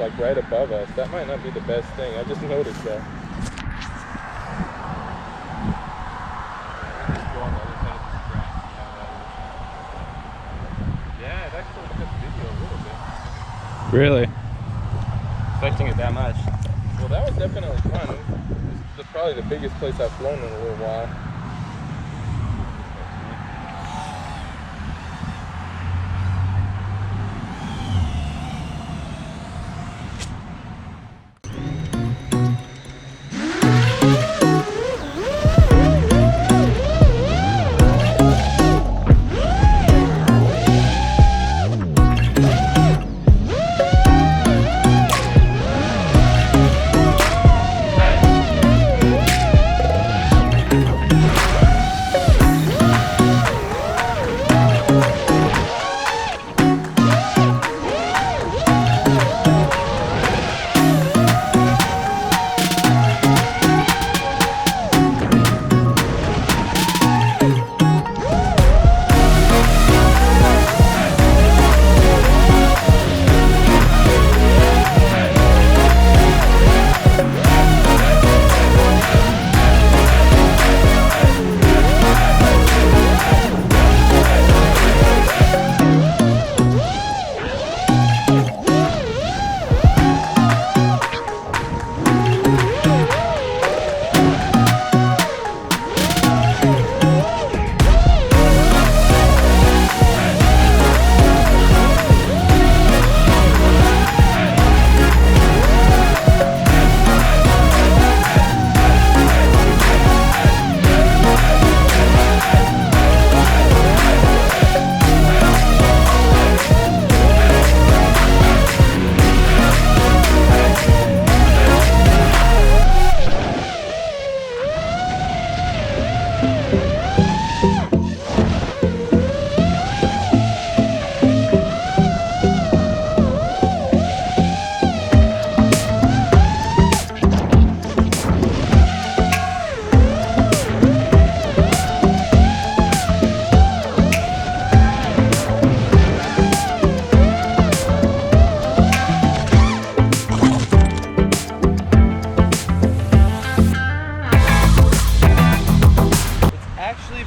like right above us. That might not be the best thing. I just noticed that. Yeah, it actually took video a little bit. Really? Expecting it that much. Well, that was definitely fun. This is probably the biggest place I've flown in a little while.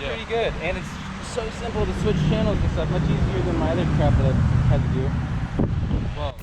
Pretty good, and it's so simple to switch channels and stuff, much easier than my other crap that I've had to do. Whoa.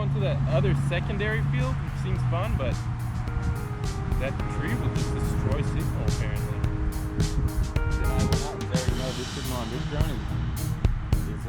onto that other secondary field, which seems fun, but that tree will just destroy signal apparently. Then I will not. There you go. This signal on this drone is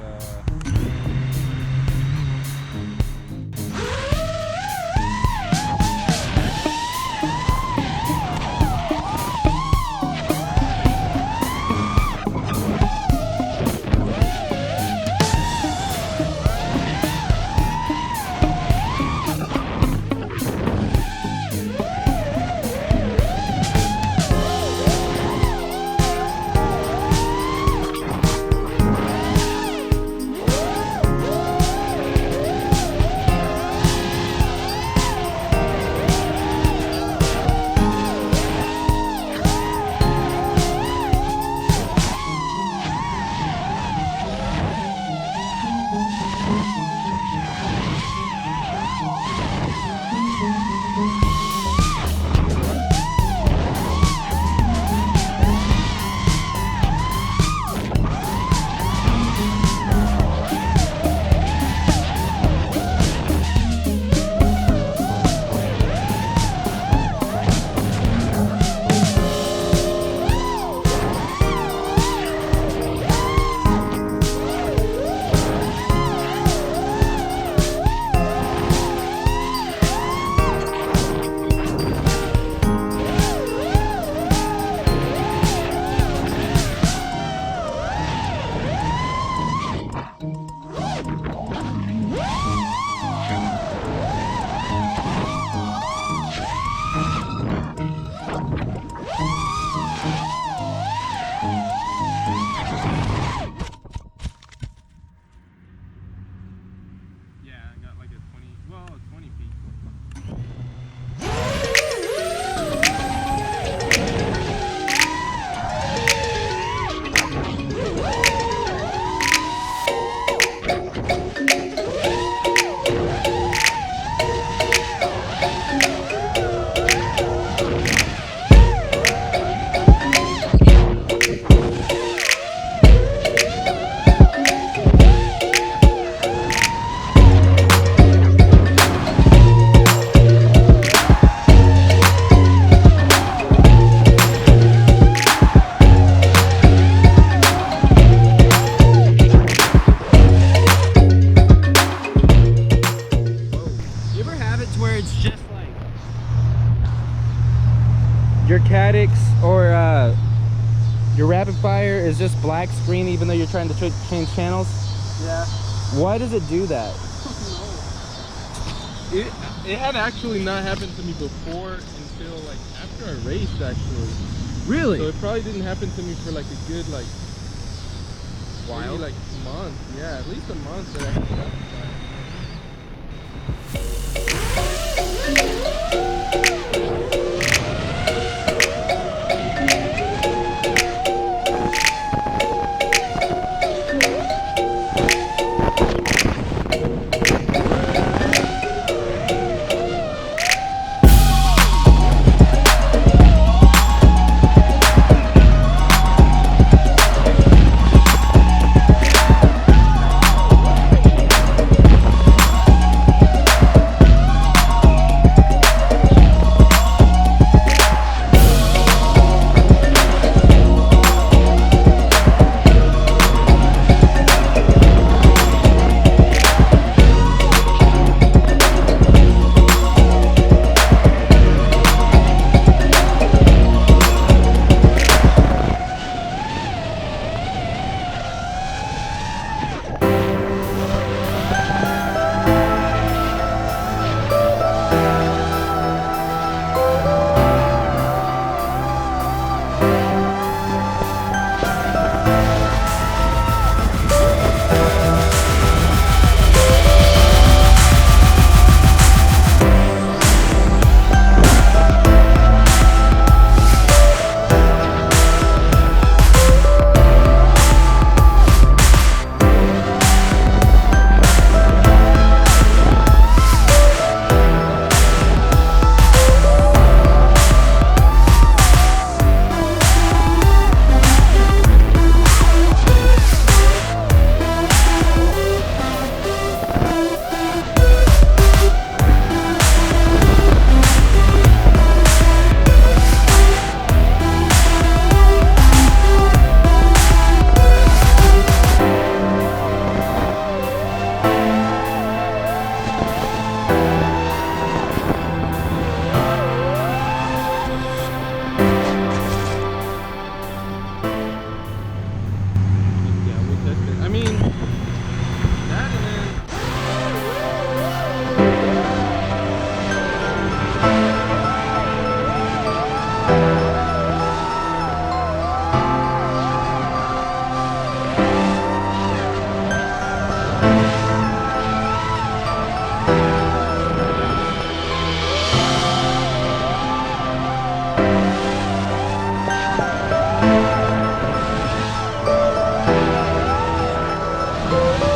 your Cadix or your rapid fire is just black screen even though you're trying to change channels? Yeah. Why does it do that? It had actually not happened to me before until like after I raced actually. Really? So it probably didn't happen to me for like a good like while, maybe like month. Yeah, at least a month that I had that. Bye.